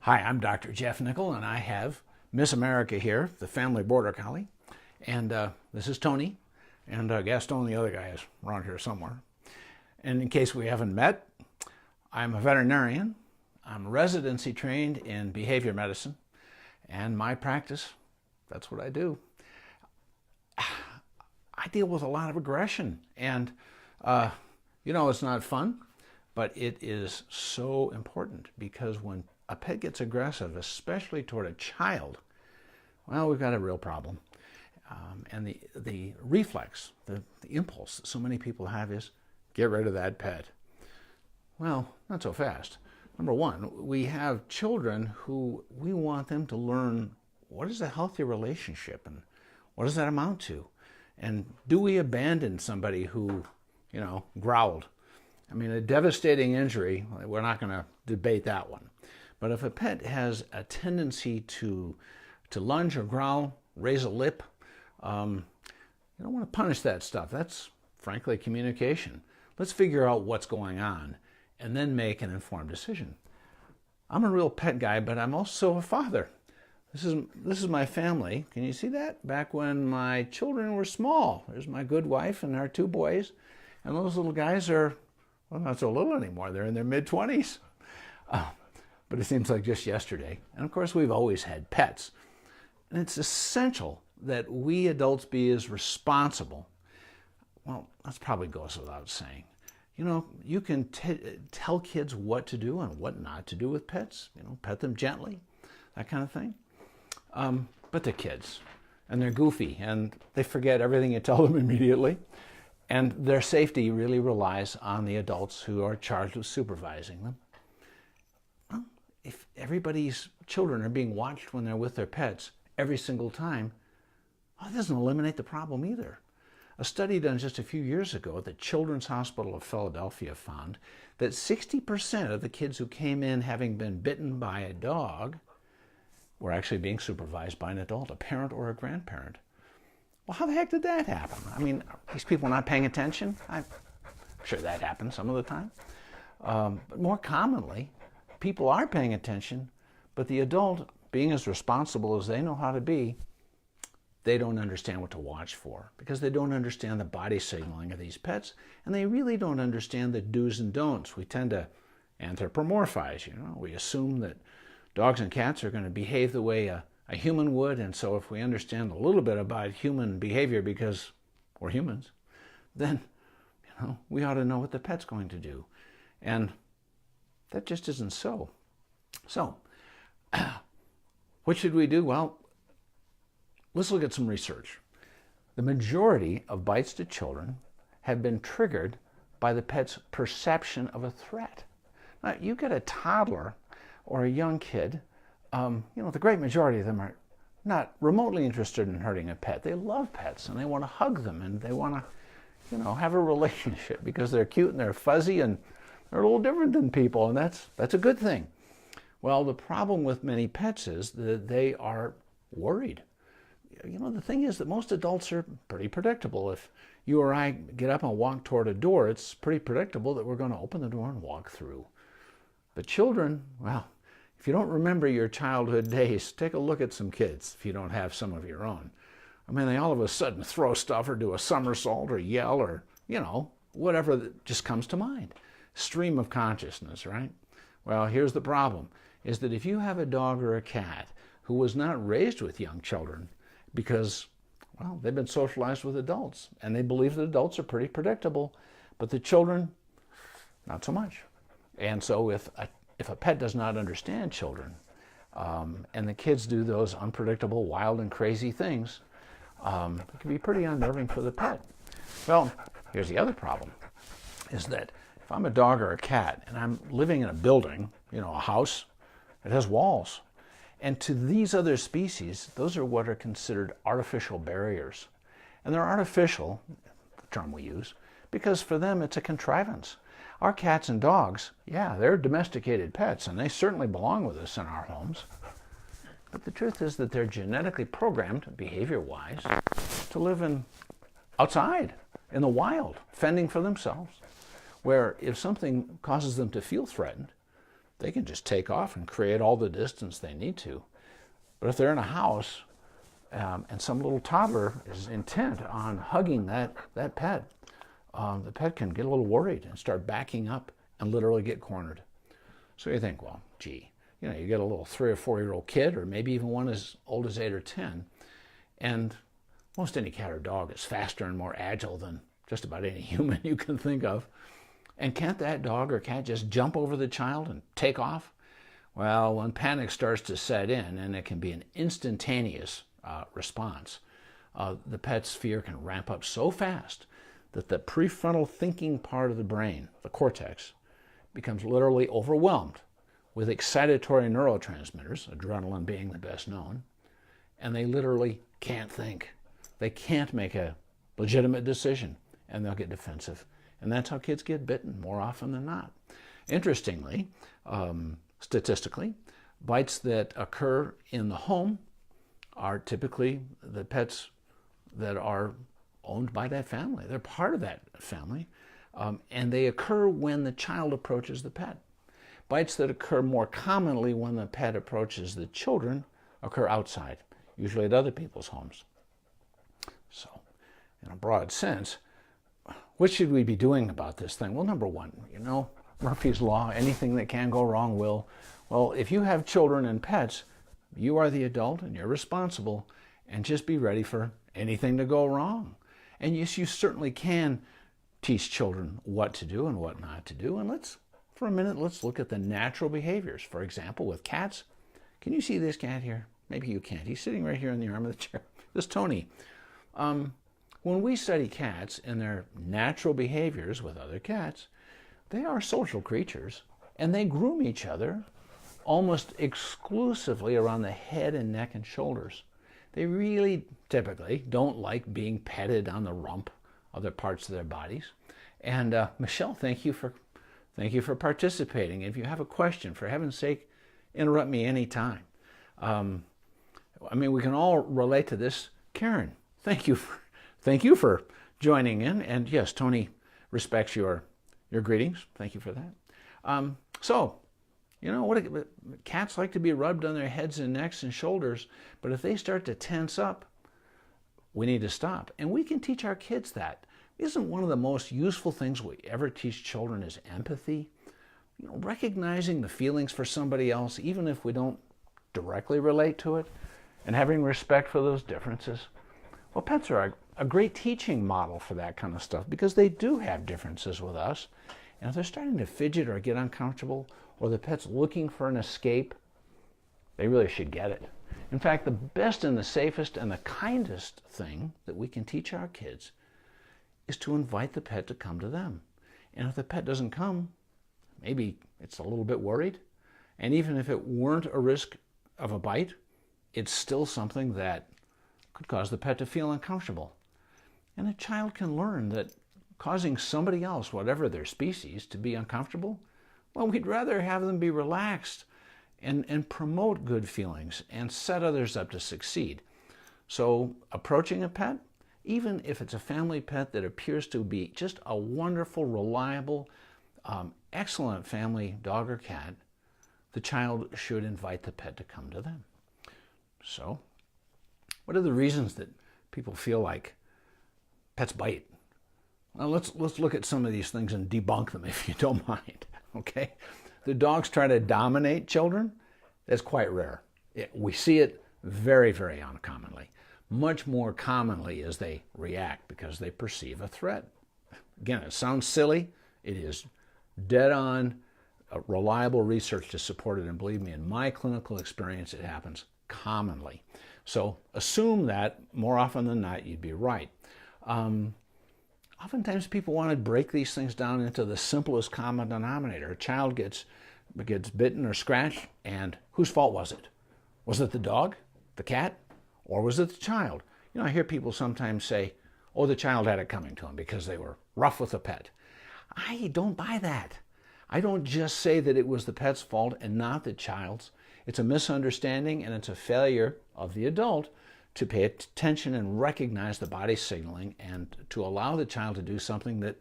Hi, I'm Dr. Jeff Nickel, and I have Miss America here, the family border collie. And this is Tony, and Gaston, the other guy, is around here somewhere. And in case we haven't met, I'm a veterinarian. I'm residency trained in behavior medicine, and my practice, that's what I do. I deal with a lot of aggression, and it's not fun, but it is so important, because when a pet gets aggressive, especially toward a child, well, we've got a real problem. And the reflex, the impulse that so many people have is, get rid of that pet. Well, not so fast. Number one, we have children who we want them to learn what is a healthy relationship and what does that amount to? And do we abandon somebody who, growled? I mean, a devastating injury, we're not going to debate that one. But if a pet has a tendency to lunge or growl, raise a lip, you don't want to punish that stuff. That's, frankly, communication. Let's figure out what's going on and then make an informed decision. I'm a real pet guy, but I'm also a father. This is my family. Can you see that? Back when my children were small. There's my good wife and our two boys. And those little guys are, well, not so little anymore. They're in their mid-20s. But it seems like just yesterday. And of course, we've always had pets. And it's essential that we adults be as responsible. Well, that probably goes without saying. You can tell kids what to do and what not to do with pets. Pet them gently, that kind of thing. But they're kids, and they're goofy, and they forget everything you tell them immediately. And their safety really relies on the adults who are charged with supervising them. Well, if everybody's children are being watched when they're with their pets every single time, well, it doesn't eliminate the problem either. A study done just a few years ago at the Children's Hospital of Philadelphia found that 60% of the kids who came in having been bitten by a dog were actually being supervised by an adult, a parent or a grandparent. Well, how the heck did that happen? I mean, are these people not paying attention? I'm sure that happens some of the time. But more commonly, people are paying attention, but the adult, being as responsible as they know how to be, they don't understand what to watch for, because they don't understand the body signaling of these pets, and they really don't understand the do's and don'ts. We tend to anthropomorphize, We assume that dogs and cats are going to behave the way a human would, and so if we understand a little bit about human behavior because we're humans, then, we ought to know what the pet's going to do. And that just isn't so. So, what should we do? Well, let's look at some research. The majority of bites to children have been triggered by the pet's perception of a threat. Now, you get a toddler or a young kid, the great majority of them are not remotely interested in hurting a pet. They love pets, and they want to hug them, and they want to, have a relationship because they're cute and they're fuzzy and they're a little different than people, and that's a good thing. Well, the problem with many pets is that they are worried. The thing is that most adults are pretty predictable. If you or I get up and walk toward a door, it's pretty predictable that we're going to open the door and walk through. But children, well, if you don't remember your childhood days, take a look at some kids if you don't have some of your own. I mean, they all of a sudden throw stuff or do a somersault or yell or, whatever that just comes to mind. Stream of consciousness, right? Well, here's the problem, is that if you have a dog or a cat who was not raised with young children because, well, they've been socialized with adults and they believe that adults are pretty predictable, but the children, not so much. And so if a pet does not understand children, and the kids do those unpredictable, wild, and crazy things, it can be pretty unnerving for the pet. Well, here's the other problem, is that if I'm a dog or a cat and I'm living in a building, a house, it has walls. And to these other species, those are what are considered artificial barriers. And they're artificial, the term we use, because for them it's a contrivance. Our cats and dogs, yeah, they're domesticated pets, and they certainly belong with us in our homes. But the truth is that they're genetically programmed, behavior-wise, to live outside, in the wild, fending for themselves, where if something causes them to feel threatened, they can just take off and create all the distance they need to. But if they're in a house and some little toddler is intent on hugging that pet, the pet can get a little worried and start backing up and literally get cornered. So you think, well, gee, you get a little 3 or 4-year-old kid, or maybe even one as old as 8 or 10, and most any cat or dog is faster and more agile than just about any human you can think of. And can't that dog or cat just jump over the child and take off? Well, when panic starts to set in, and it can be an instantaneous response, the pet's fear can ramp up so fast that the prefrontal thinking part of the brain, the cortex, becomes literally overwhelmed with excitatory neurotransmitters, adrenaline being the best known, and they literally can't think. They can't make a legitimate decision, and they'll get defensive. And that's how kids get bitten more often than not. Interestingly, statistically, bites that occur in the home are typically the pets that are owned by that family. They're part of that family, and they occur when the child approaches the pet. Bites that occur more commonly when the pet approaches the children occur outside, usually at other people's homes. So, in a broad sense, what should we be doing about this thing? Well, number one, Murphy's Law, anything that can go wrong will. Well, if you have children and pets, you are the adult and you're responsible, and just be ready for anything to go wrong. And yes, you certainly can teach children what to do and what not to do. And for a minute, let's look at the natural behaviors. For example, with cats, can you see this cat here? Maybe you can't. He's sitting right here in the arm of the chair. This is Tony. When we study cats and their natural behaviors with other cats, they are social creatures, and they groom each other almost exclusively around the head and neck and shoulders. They really typically don't like being petted on the rump, other parts of their bodies. And Michelle, thank you for participating. If you have a question, for heaven's sake, interrupt me anytime. We can all relate to this. Karen, thank you for joining in. And yes, Tony respects your greetings. Thank you for that. Cats like to be rubbed on their heads and necks and shoulders, but if they start to tense up, we need to stop. And we can teach our kids that. Isn't one of the most useful things we ever teach children is empathy? Recognizing the feelings for somebody else, even if we don't directly relate to it, and having respect for those differences. Well, pets are a great teaching model for that kind of stuff because they do have differences with us. And if they're starting to fidget or get uncomfortable, or the pet's looking for an escape, they really should get it. In fact, the best and the safest and the kindest thing that we can teach our kids is to invite the pet to come to them. And if the pet doesn't come, maybe it's a little bit worried. And even if it weren't a risk of a bite, it's still something that could cause the pet to feel uncomfortable. And a child can learn that causing somebody else, whatever their species, to be uncomfortable, well, we'd rather have them be relaxed and promote good feelings and set others up to succeed. So approaching a pet, even if it's a family pet that appears to be just a wonderful, reliable, excellent family dog or cat, the child should invite the pet to come to them. So, what are the reasons that people feel like pets bite? Well, let's look at some of these things and debunk them if you don't mind. Okay? The dogs try to dominate children. That's quite rare. We see it very, very uncommonly. Much more commonly as they react because they perceive a threat. Again, it sounds silly. It is dead on, reliable research to support it. And believe me, in my clinical experience, it happens commonly. So assume that more often than not, you'd be right. Oftentimes people want to break these things down into the simplest common denominator. A child gets bitten or scratched, and whose fault was it? Was it the dog, the cat, or was it the child? I hear people sometimes say, oh, the child had it coming to him because they were rough with the pet. I don't buy that. I don't just say that it was the pet's fault and not the child's. It's a misunderstanding, and it's a failure of the adult to pay attention and recognize the body signaling and to allow the child to do something that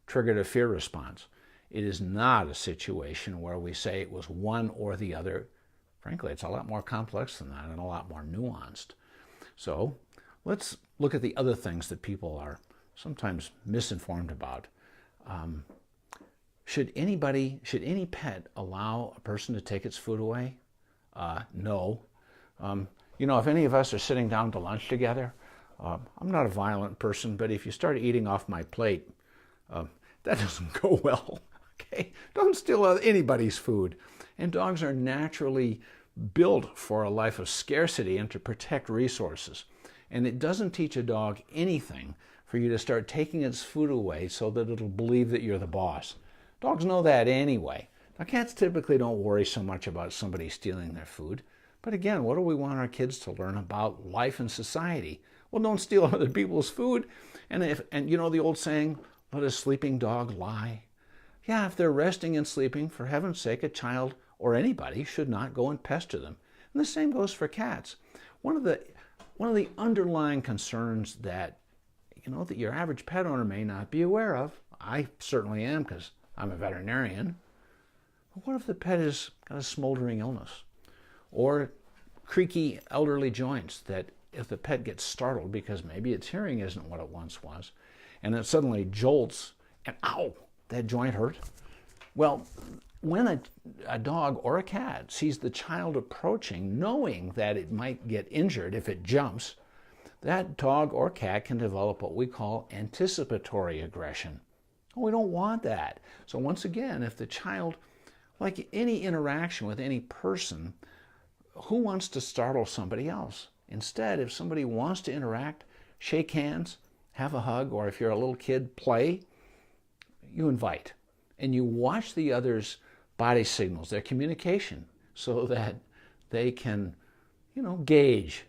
triggered a fear response. It is not a situation where we say it was one or the other. Frankly, it's a lot more complex than that and a lot more nuanced. So let's look at the other things that people are sometimes misinformed about. Should any pet allow a person to take its food away? No. If any of us are sitting down to lunch together, I'm not a violent person, but if you start eating off my plate, that doesn't go well. Okay? Don't steal anybody's food. And dogs are naturally built for a life of scarcity and to protect resources. And it doesn't teach a dog anything for you to start taking its food away so that it'll believe that you're the boss. Dogs know that anyway. Now, cats typically don't worry so much about somebody stealing their food. But again, what do we want our kids to learn about life and society? Well, don't steal other people's food. And you know the old saying, let a sleeping dog lie? Yeah, if they're resting and sleeping, for heaven's sake, a child or anybody should not go and pester them. And the same goes for cats. One of the underlying concerns that that your average pet owner may not be aware of, I certainly am because I'm a veterinarian. But what if the pet has got a smoldering illness or creaky elderly joints that if the pet gets startled because maybe its hearing isn't what it once was, and it suddenly jolts and ow, that joint hurt? Well, when a dog or a cat sees the child approaching, knowing that it might get injured if it jumps, that dog or cat can develop what we call anticipatory aggression. We don't want that. So once again, if the child, like any interaction with any person, who wants to startle somebody else? Instead, if somebody wants to interact, shake hands, have a hug, or if you're a little kid, play, you invite. And you watch the other's body signals, their communication, so that they can, gauge,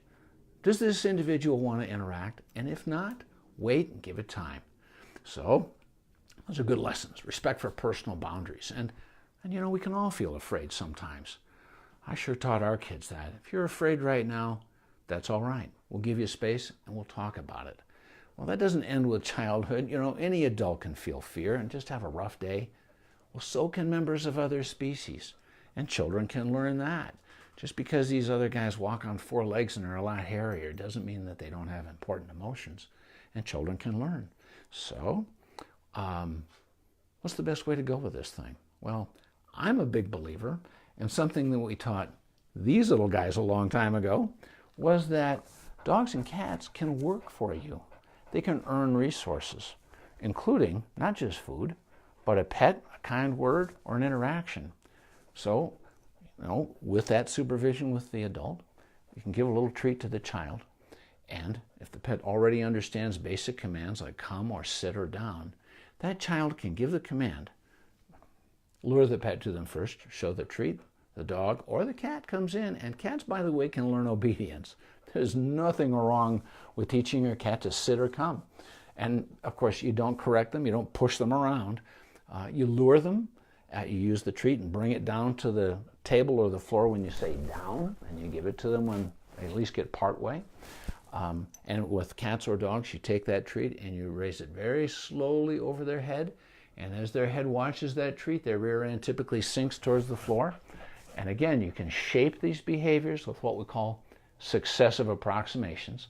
does this individual want to interact? And if not, wait and give it time. So those are good lessons. Respect for personal boundaries. And we can all feel afraid sometimes. I sure taught our kids that. If you're afraid right now, that's all right. We'll give you space and we'll talk about it. Well, that doesn't end with childhood. Any adult can feel fear and just have a rough day. Well, so can members of other species. And children can learn that. Just because these other guys walk on four legs and are a lot hairier doesn't mean that they don't have important emotions. And children can learn. So, what's the best way to go with this thing? Well, I'm a big believer, and something that we taught these little guys a long time ago was that dogs and cats can work for you. They can earn resources, including not just food, but a pet, a kind word, or an interaction. So, with that supervision with the adult, you can give a little treat to the child. And if the pet already understands basic commands like come or sit or down, that child can give the command, lure the pet to them first, show the treat, the dog or the cat comes in. And cats, by the way, can learn obedience. There's nothing wrong with teaching your cat to sit or come. And of course, you don't correct them, you don't push them around. You lure them, you use the treat and bring it down to the table or the floor when you say down, and you give it to them when they at least get part way. And with cats or dogs, you take that treat and you raise it very slowly over their head. And as their head watches that treat, their rear end typically sinks towards the floor. And again, you can shape these behaviors with what we call successive approximations.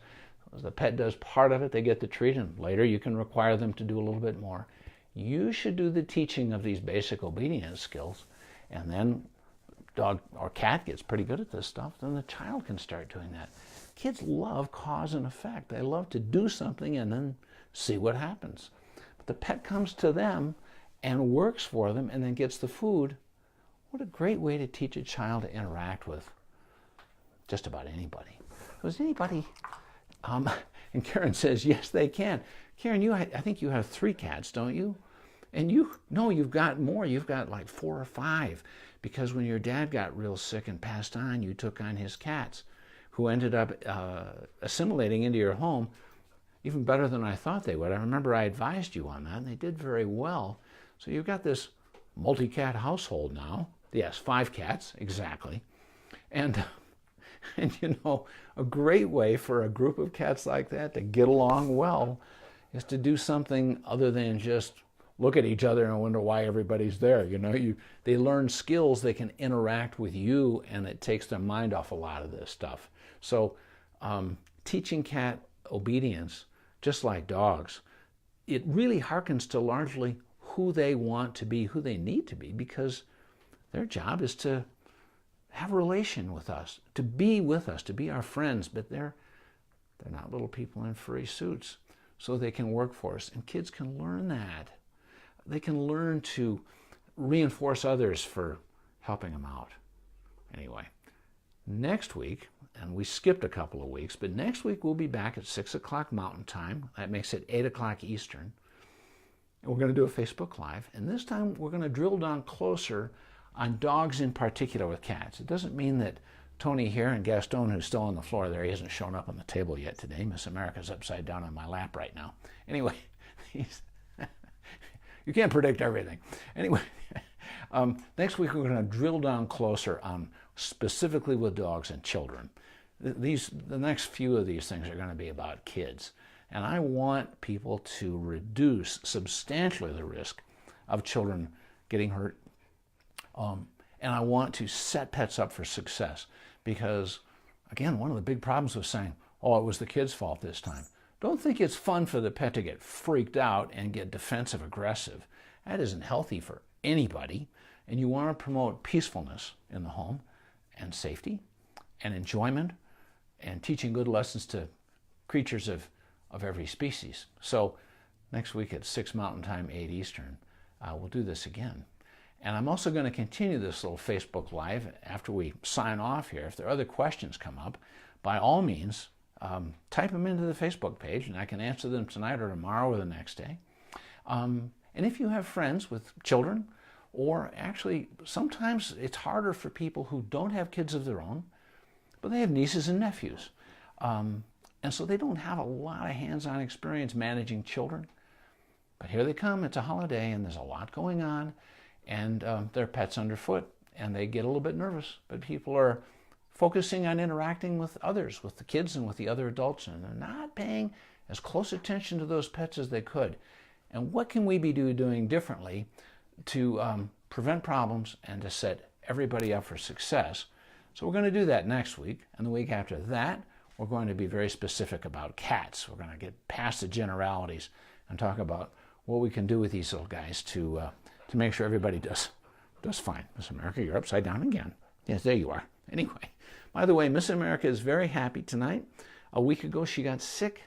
As the pet does part of it, they get the treat, and later you can require them to do a little bit more. You should do the teaching of these basic obedience skills, and then dog or cat gets pretty good at this stuff, then the child can start doing that. Kids love cause and effect. They love to do something and then see what happens. But the pet comes to them and works for them and then gets the food. What a great way to teach a child to interact with just about anybody. Was anybody, and Karen says, yes, they can. Karen, I think you have 3 cats, don't you? And you've got more. You've got like 4 or 5, because when your dad got real sick and passed on, you took on his cats, who ended up assimilating into your home even better than I thought they would. I remember I advised you on that, and they did very well. So you've got this multi-cat household now. Yes, 5 cats, exactly. And a great way for a group of cats like that to get along well is to do something other than just look at each other and wonder why everybody's there. They learn skills, they can interact with you, and it takes their mind off a lot of this stuff. So teaching cat obedience, just like dogs, it really harkens to largely who they want to be, who they need to be, because their job is to have a relation with us, to be with us, to be our friends, but they're not little people in furry suits, so they can work for us. And kids can learn that. They can learn to reinforce others for helping them out. Anyway, next week, and we skipped a couple of weeks, but next week we'll be back at 6 o'clock Mountain Time. That makes it 8 o'clock Eastern. And we're going to do a Facebook Live. And this time we're going to drill down closer on dogs in particular with cats. It doesn't mean that Tony here and Gaston, who's still on the floor there, he hasn't shown up on the table yet today. Miss America's upside down on my lap right now. Anyway, you can't predict everything. Anyway, next week we're going to drill down closer on specifically with dogs and children. The next few of these things are going to be about kids. And I want people to reduce substantially the risk of children getting hurt. And I want to set pets up for success because, again, one of the big problems was saying, oh, it was the kid's fault this time. Don't think it's fun for the pet to get freaked out and get defensive aggressive. That isn't healthy for anybody. And you want to promote peacefulness in the home and safety and enjoyment and teaching good lessons to creatures of every species. So next week at 6 Mountain Time, 8 Eastern, we'll do this again. And I'm also going to continue this little Facebook Live after we sign off here. If there are other questions come up, by all means, type them into the Facebook page, and I can answer them tonight or tomorrow or the next day. And if you have friends with children, or actually sometimes it's harder for people who don't have kids of their own, but they have nieces and nephews. And so they don't have a lot of hands-on experience managing children. But here they come, it's a holiday, and there's a lot going on. And their pet's underfoot, and they get a little bit nervous. But people are focusing on interacting with others, with the kids and with the other adults, and they're not paying as close attention to those pets as they could. And what can we be doing differently to prevent problems and to set everybody up for success? So we're going to do that next week, and the week after that, we're going to be very specific about cats. We're going to get past the generalities and talk about what we can do with these little guys to make sure everybody does fine. Miss America, you're upside down again. Yes, there you are. Anyway, by the way, Miss America is very happy tonight. A week ago, she got sick.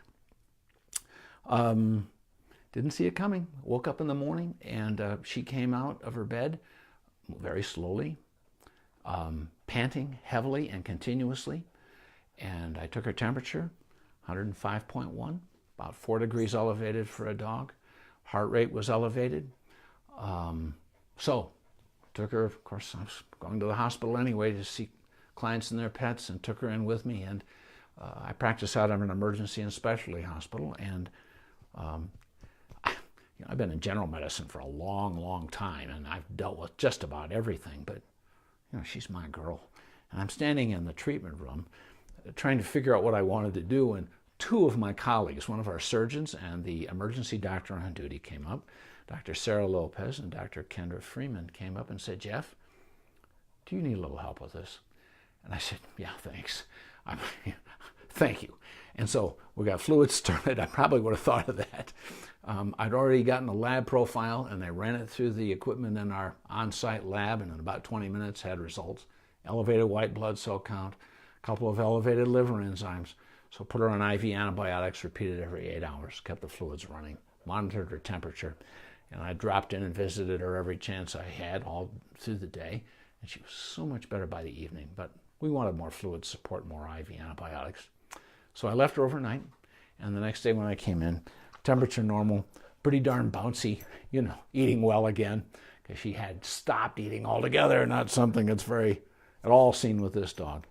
Didn't see it coming. Woke up in the morning, and she came out of her bed very slowly, panting heavily and continuously. And I took her temperature, 105.1, about 4 degrees elevated for a dog. Heart rate was elevated. So took her, of course, I was going to the hospital anyway to see clients and their pets, and took her in with me. And I practice out of an emergency and specialty hospital. And I've been in general medicine for a long, long time, and I've dealt with just about everything. But she's my girl. And I'm standing in the treatment room trying to figure out what I wanted to do. And 2 of my colleagues, one of our surgeons and the emergency doctor on duty, came up. Dr. Sarah Lopez and Dr. Kendra Freeman came up and said, Jeff, do you need a little help with this? And I said, yeah, thanks. Thank you. And so we got fluids started. I probably would have thought of that. I'd already gotten a lab profile, and they ran it through the equipment in our on-site lab, and in about 20 minutes had results. Elevated white blood cell count, a couple of elevated liver enzymes. So put her on IV antibiotics, repeated every 8 hours, kept the fluids running, monitored her temperature. And I dropped in and visited her every chance I had all through the day. And she was so much better by the evening. But we wanted more fluid support, more IV antibiotics. So I left her overnight. And the next day when I came in, temperature normal, pretty darn bouncy, eating well again. Because she had stopped eating altogether, not something that's very at all seen with this dog.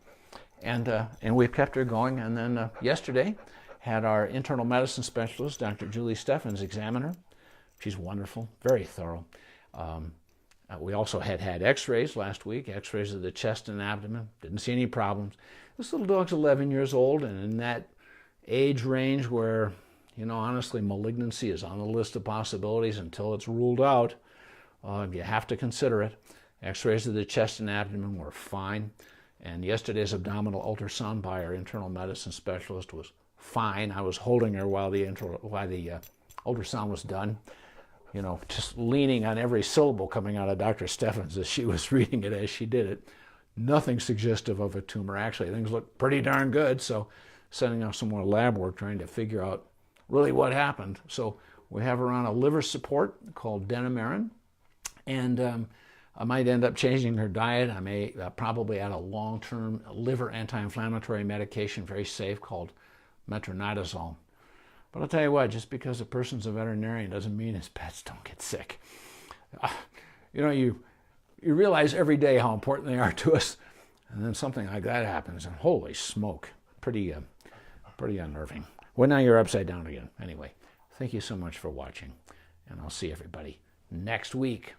And we've kept her going. And then yesterday, had our internal medicine specialist, Dr. Julie Steffens, examine her. She's wonderful, very thorough. We also had x-rays last week, x-rays of the chest and abdomen. Didn't see any problems. This little dog's 11 years old, and in that age range where, You know, honestly, malignancy is on the list of possibilities until it's ruled out. You have to consider it. X-rays of the chest and abdomen were fine. And yesterday's abdominal ultrasound by our internal medicine specialist was fine. I was holding her while the ultrasound was done, you know, just leaning on every syllable coming out of Dr. Steffens as she was reading it as she did it. Nothing suggestive of a tumor. Actually, things look pretty darn good. So sending out some more lab work trying to figure out really what happened. So we have her on a liver support called Denamarin. And I might end up changing her diet. I may probably add a long-term liver anti-inflammatory medication, very safe, called metronidazole. But I'll tell you what, just because a person's a veterinarian doesn't mean his pets don't get sick. You know, you realize every day how important they are to us, and then something like that happens, and holy smoke, pretty unnerving. Well, now you're upside down again. Anyway, thank you so much for watching, and I'll see everybody next week.